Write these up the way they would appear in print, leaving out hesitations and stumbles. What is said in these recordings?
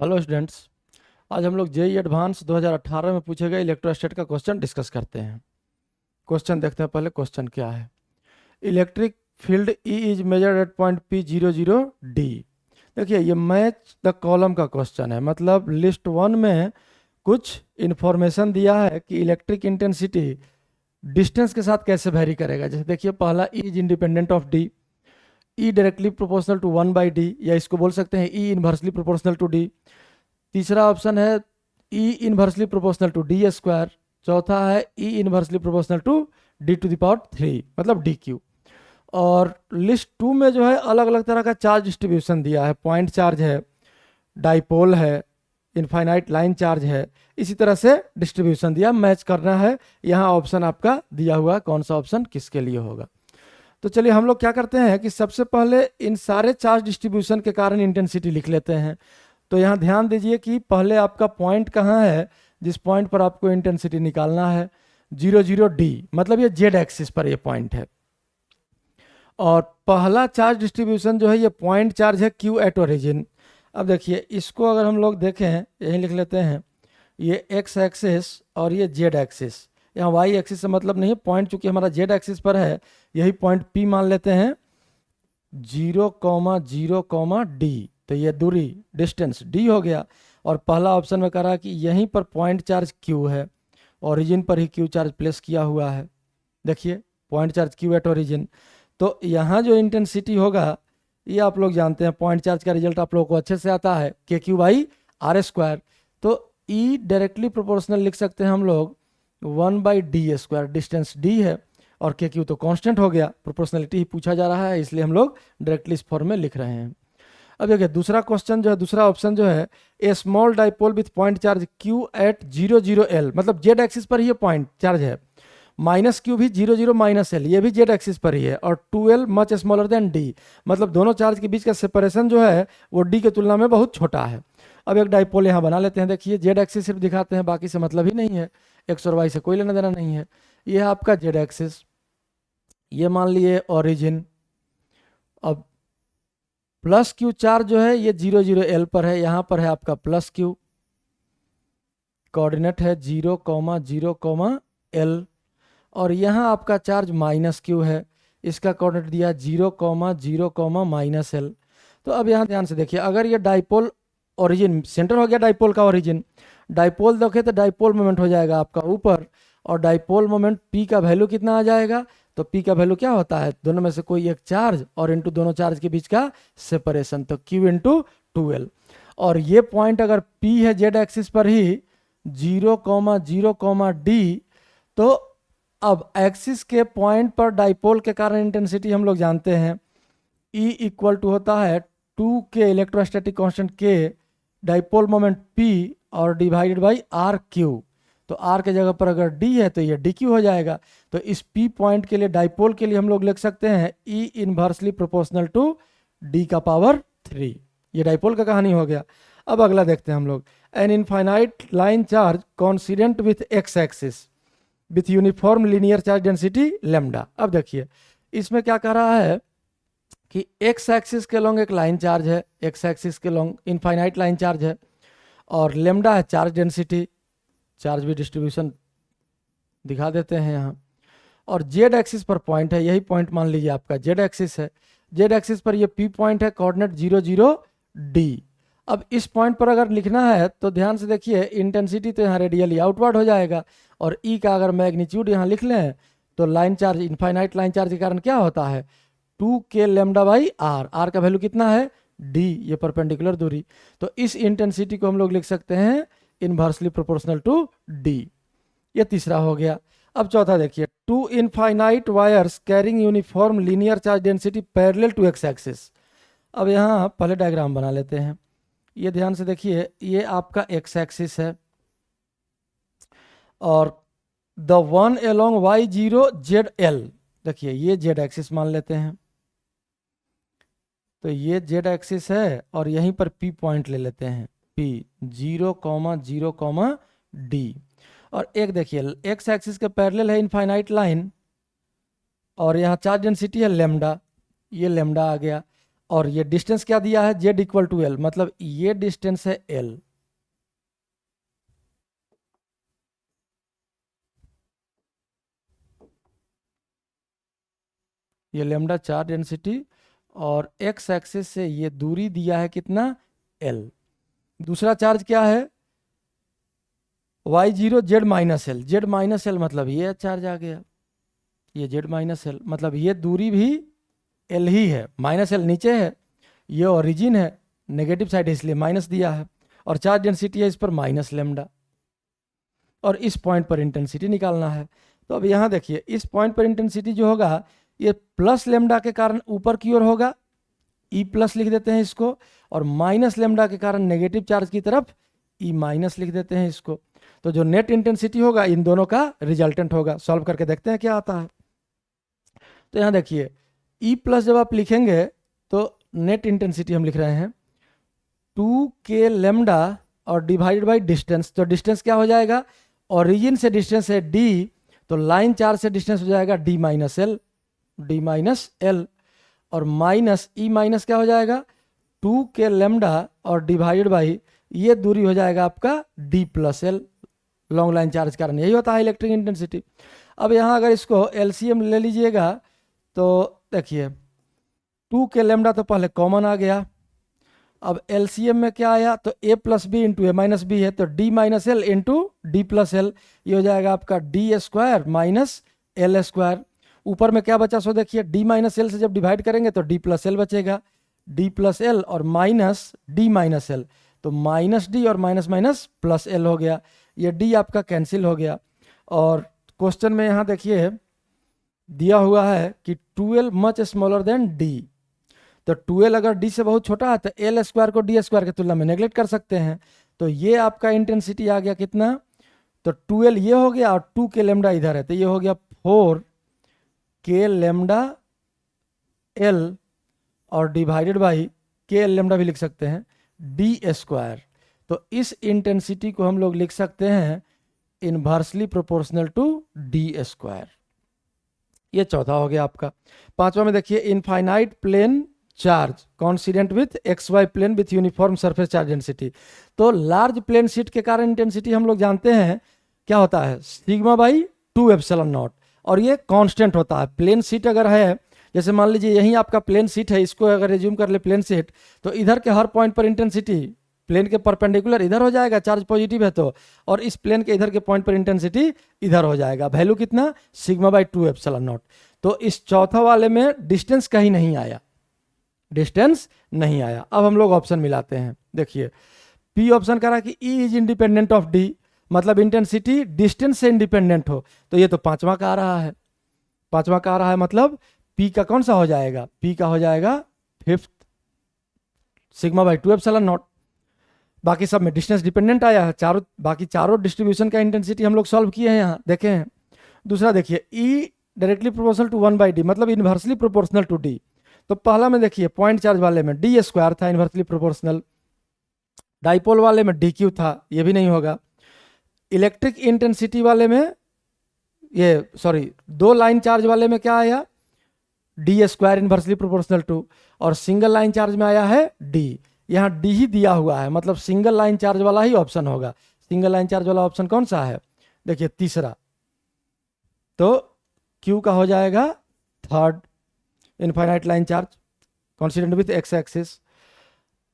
Hello students. आज हम लोग जेई एडवांस 2018 में पूछे गए इलेक्ट्रोस्टैट का क्वेश्चन डिस्कस करते हैं। क्वेश्चन देखते हैं पहले क्वेश्चन क्या है। Electric field E is measured eight point P00 D। देखिए ये मैच द कॉलम का क्वेश्चन है, मतलब लिस्ट वन में कुछ इंफॉर्मेशन दिया है कि इलेक्ट्रिक इंटेंसिटी डिस्टेंस के साथ कैसे वेरी करेगा। जैसे देखिए पहला E is independent of D, E directly proportional to 1/D, या इसको बोल सकते हैं E inversely proportional to D. तीसरा ऑप्शन है E inversely proportional to D square. चौथा है E inversely proportional to D⁻³ मतलब DQ। और लिस्ट टू में जो है अलग अलग तरह का चार्ज डिस्ट्रीब्यूशन दिया है, पॉइंट चार्ज है, डाइपोल है, इनफाइनाइट लाइन चार्ज है, इसी तरह से डिस्ट्रीब्यूशन दिया, मैच करना है। यहाँ ऑप्शन आपका दिया हुआ है, कौन सा ऑप्शन किसके लिए होगा। तो चलिए हम लोग क्या करते हैं कि सबसे पहले इन सारे चार्ज डिस्ट्रीब्यूशन के कारण इंटेंसिटी लिख लेते हैं। तो यहाँ ध्यान दीजिए कि पहले आपका पॉइंट कहाँ है, जिस पॉइंट पर आपको इंटेंसिटी निकालना है 00D, मतलब ये जेड एक्सिस पर ये पॉइंट है। और पहला चार्ज डिस्ट्रीब्यूशन जो है ये पॉइंट चार्ज है Q एट ओरिजिन। अब देखिए इसको अगर हम लोग देखें, यही लिख लेते हैं, ये एक्स एक्सिस और ये जेड एक्सिस। यहाँ वाई एक्सिस से मतलब नहीं है, पॉइंट चूंकि हमारा जेड एक्सिस पर है, यही पॉइंट P मान लेते हैं, 0,0,D। तो ये दूरी डिस्टेंस D हो गया। और पहला ऑप्शन में कह रहा है कि यहीं पर पॉइंट चार्ज Q है, ओरिजिन पर ही Q चार्ज प्लेस किया हुआ है। देखिए point charge Q at origin. तो यहाँ जो इंटेंसिटी होगा ये आप लोग जानते हैं, पॉइंट चार्ज का रिजल्ट आप लोगों को अच्छे से आता है, KQ/R²। तो E डायरेक्टली प्रोपोर्शनल लिख सकते हैं हम लोग 1/D², डिस्टेंस D है, और KQ तो कांस्टेंट हो गया, प्रोपोर्शनलिटी ही पूछा जा रहा है, इसलिए हम लोग डायरेक्टली इस फॉर्म में लिख रहे हैं। अब देखिए दूसरा क्वेश्चन जो है, दूसरा ऑप्शन जो है, a small dipole with point charge Q at 00L, मतलब जेड एक्सिस पर ही ये पॉइंट चार्ज है, -Q भी 00-L, ये भी जेड एक्सिस पर ही है, और 2L much smaller than D, मतलब दोनों चार्ज के बीच का सेपरेशन जो है वो D की तुलना में बहुत छोटा है। अब एक डाइपोल यहाँ बना लेते हैं। देखिए जेड एक्सिस सिर्फ दिखाते हैं, बाकी से मतलब ही नहीं है, एक्स और वाई से कोई लेना देना नहीं है। ये है आपका जेड एक्सिस, ये मान लिए ओरिजिन। अब प्लस Q चार्ज जो है ये 00L पर है, यहाँ पर है आपका प्लस Q, कोऑर्डिनेट है 0,0,L, और यहाँ आपका चार्ज -Q है, इसका कोऑर्डिनेट दिया 0,0,-L। तो अब यहाँ ध्यान से देखिए, अगर ये डाइपोल ओरिजिन सेंटर हो गया, डाइपोल का ओरिजिन, डाइपोल देखे तो डाइपोल मोमेंट हो जाएगा आपका ऊपर, और डाइपोल मोमेंट P का वैल्यू कितना आ जाएगा, तो P का वैल्यू क्या होता है, दोनों में से कोई एक चार्ज और इंटू दोनों चार्ज के बीच का सेपरेशन, तो Q इंटू 2L। और ये पॉइंट अगर P है जेड एक्सिस पर ही 0,0,D, तो अब एक्सिस के पॉइंट पर डाइपोल के कारण इंटेंसिटी हम लोग जानते हैं, E इक्वल टू होता है 2K electrostatic constant K, dipole moment P, और डिवाइडेड बाई RQ। तो R के जगह पर अगर D है तो ये DQ हो जाएगा। तो इस P पॉइंट के लिए, डाइपोल के लिए, हम लोग लिख सकते हैं E inversely proportional to D⁻3। ये डाइपोल का कहानी हो गया। अब अगला देखते हैं हम लोग, an infinite line charge coincident with X axis with uniform linear charge density lambda. अब देखिए इसमें क्या कह रहा है कि एक्स एक्सिस के लॉन्ग एक लाइन चार्ज है, एक्स एक्सिस के लॉन्ग इनफाइनाइट लाइन चार्ज है, और लेमडा है चार्ज डेंसिटी, चार्ज भी डिस्ट्रीब्यूशन दिखा देते हैं यहाँ, और जेड एक्सिस पर पॉइंट है, यही पॉइंट मान लीजिए आपका जेड एक्सिस है, जेड एक्सिस पर ये P पॉइंट है, कोऑर्डिनेट 00D। अब इस पॉइंट पर अगर लिखना है तो ध्यान से देखिए, इंटेंसिटी तो यहाँ रेडियली आउटवर्ड हो जाएगा, और E का अगर मैग्नीट्यूड यहाँ लिख लें तो line charge, infinite line charge के कारण क्या होता है, 2K λ/R, R का वैल्यू कितना है D, ये परपेंडिकुलर दूरी। तो इस इंटेंसिटी को हम लोग लिख सकते हैं इनवर्सली प्रोपोर्शनल टू D। ये तीसरा हो गया। अब चौथा देखिए, two infinite wires carrying uniform linear charge density parallel to X axis. अब यहाँ पहले डायग्राम बना लेते हैं। ये ध्यान से देखिए, ये आपका एक्स एक्सिस है, और द वन अलोंग Y0ZL, देखिए ये जेड एक्सिस मान लेते हैं, तो ये जेड एक्सिस है, और यहीं पर P पॉइंट ले लेते हैं, P 0,0,D। और एक देखिए एक्स एक्सिस के पैरेलल है इनफाइनाइट लाइन, और यहाँ चार्ज डेंसिटी है लेमडा, ये लेमडा आ गया। और ये डिस्टेंस क्या दिया है, z इक्वल टू एल, मतलब ये डिस्टेंस है l। ये लेमडा चार्ज डेंसिटी और x एक्सिस से ये दूरी दिया है कितना, l। दूसरा चार्ज क्या है, y0 z minus L, z minus L मतलब ये चार्ज आ गया, ये z माइनस एल, मतलब ये दूरी भी l ही है, माइनस एल नीचे है, ये ओरिजिन है, नेगेटिव साइड है इसलिए माइनस दिया है, और चार्ज डेंसिटी है इस पर माइनस लेमडा, और इस पॉइंट पर इंटेंसिटी निकालना है। तो अब यहाँ देखिए इस पॉइंट पर इंटेंसिटी जो होगा ये प्लस लेमडा के कारण ऊपर की ओर होगा, ई प्लस लिख देते हैं इसको, और माइनस लेमडा के कारण नेगेटिव चार्ज की तरफ ई माइनस लिख देते हैं इसको। तो जो नेट इंटेंसिटी होगा इन दोनों का रिजल्टेंट होगा। सॉल्व करके देखते हैं क्या आता है। तो यहाँ देखिए ई प्लस जब आप लिखेंगे तो नेट इंटेंसिटी हम लिख रहे हैं 2k लेमडा और डिवाइडेड बाई डिस्टेंस। तो डिस्टेंस क्या हो जाएगा, ओरिजिन से डिस्टेंस है d, तो लाइन चार्ज से डिस्टेंस हो जाएगा d माइनस एल, और माइनस ई माइनस क्या हो जाएगा 2k लेमडा और डिवाइडेड बाई ये दूरी हो जाएगा आपका d plus L, long line charge के कारण यही होता है इलेक्ट्रिक इंटेंसिटी। अब यहाँ अगर इसको एलसीएम ले लीजिएगा तो देखिए 2k लेमडा तो पहले कॉमन आ गया, अब एलसीएम में क्या आया, तो a plus B into A minus B है, तो d minus L into D plus L, ये हो जाएगा आपका D square minus L square. ऊपर में क्या बचा सो देखिए d माइनस एल से जब डिवाइड करेंगे तो d प्लस एल बचेगा, d प्लस एल और माइनस d माइनस एल, तो माइनस डी और माइनस माइनस प्लस एल हो गया, ये d आपका कैंसिल हो गया। और क्वेश्चन में यहाँ देखिए दिया हुआ है कि 2l much smaller than d, तो 2l अगर d से बहुत छोटा है तो एल स्क्वायर को डी स्क्वायर की तुलना में नेग्लेक्ट कर सकते हैं, तो ये आपका इंटेंसिटी आ गया कितना, तो 2l ये हो गया और 2k लेमडा इधर है, तो ये हो गया 4k लेमडा l और डिवाइडेड बाई k लेमडा भी लिख सकते हैं डी स्क्वायर। तो इस इंटेंसिटी को हम लोग लिख सकते हैं inversely proportional to D square. ये चौथा हो गया आपका। पांचवा में देखिए infinite plane charge coincident with X Y plane with uniform surface charge density. तो लार्ज प्लेन शीट के कारण इंटेंसिटी हम लोग जानते हैं क्या होता है, सिग्मा बाई 2 एप्सिलॉन नॉट, और ये कांस्टेंट होता है। प्लेन शीट अगर है, जैसे मान लीजिए यहीं आपका प्लेन शीट है, इसको अगर रिज्यूम कर ले प्लेन शीट, तो इधर के हर पॉइंट पर इंटेंसिटी प्लेन के परपेंडिकुलर इधर हो जाएगा, चार्ज पॉजिटिव है तो, और इस प्लेन के इधर के पॉइंट पर इंटेंसिटी इधर हो जाएगा, वैल्यू कितना सिग्मा बाई 2 एप्सिलॉन नॉट। तो इस चौथा वाले में डिस्टेंस कहीं नहीं आया, डिस्टेंस नहीं आया। अब हम लोग ऑप्शन मिलाते हैं। देखिए पी ऑप्शन कह रहा है कि ई इज इंडिपेंडेंट ऑफ डी, मतलब इंटेंसिटी डिस्टेंस से इंडिपेंडेंट हो, तो ये तो पांचवा का आ रहा है, पांचवा का आ रहा है, मतलब पी का कौन सा हो जाएगा, पी का हो जाएगा fifth sigma by 2 epsilon not. बाकी सब में डिस्टेंस डिपेंडेंट आया है, चारों बाकी चारों डिस्ट्रीब्यूशन का इंटेंसिटी हम लोग सॉल्व किए हैं यहाँ देखे हैं। दूसरा देखिए ई डायरेक्टली प्रोपोर्शनल टू 1/d, मतलब इनवर्सली प्रोपोर्शनल टू डी। तो पहला में देखिए पॉइंट चार्ज वाले में डी स्क्वायर था इनवर्सली प्रोपोर्शनल, डाइपोल वाले में डी क्यू था, ये भी नहीं होगा। इलेक्ट्रिक इंटेंसिटी वाले में ये सॉरी दो लाइन चार्ज वाले में क्या आया, D square inversely proportional to, और सिंगल लाइन चार्ज में आया है डी, यहाँ डी ही दिया हुआ है, मतलब सिंगल लाइन चार्ज वाला ही ऑप्शन होगा। सिंगल लाइन चार्ज वाला ऑप्शन कौन सा है, देखिए तीसरा, तो क्यू का हो जाएगा third infinite line charge coincident with X axis.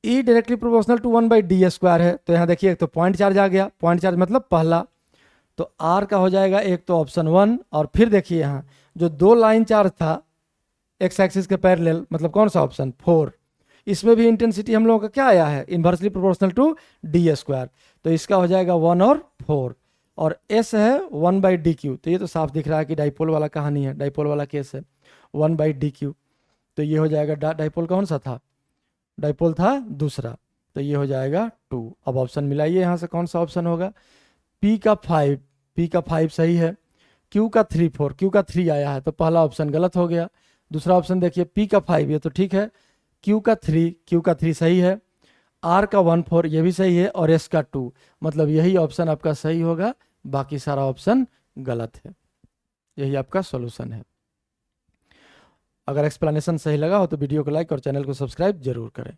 E directly proportional to 1/d square है, तो यहाँ देखिए एक तो पॉइंट चार्ज आ गया, पॉइंट चार्ज मतलब पहला, तो आर का हो जाएगा एक तो ऑप्शन 1, और फिर देखिए यहाँ जो दो लाइन चार्ज था एक्स एक्सिस के पैरेलल, मतलब कौन सा ऑप्शन 4, इसमें भी इंटेंसिटी हम लोगों का क्या आया है inversely proportional to D square, तो इसका हो जाएगा 1 और 4, और एस है 1/dq। तो ये तो साफ दिख रहा है कि डाइपोल वाला कहानी है, डाइपोल वाला केस है 1/dq, तो ये हो जाएगा डाइपोल कौन सा था, डाइपोल था दूसरा, तो ये हो जाएगा 2। अब ऑप्शन मिलाइए यहाँ से कौन सा ऑप्शन होगा, P का 5, P का 5 सही है, Q का 3 4, Q का 3 आया है, तो पहला ऑप्शन गलत हो गया। दूसरा ऑप्शन देखिए P का 5 ये तो ठीक है, Q का 3 सही है, R का 1 4 ये भी सही है, और S का 2, मतलब यही ऑप्शन आपका सही होगा, बाकी सारा ऑप्शन गलत है। यही आपका सॉल्यूशन है। अगर एक्सप्लेनेशन सही लगा हो तो वीडियो को लाइक और चैनल को सब्सक्राइब जरूर करें।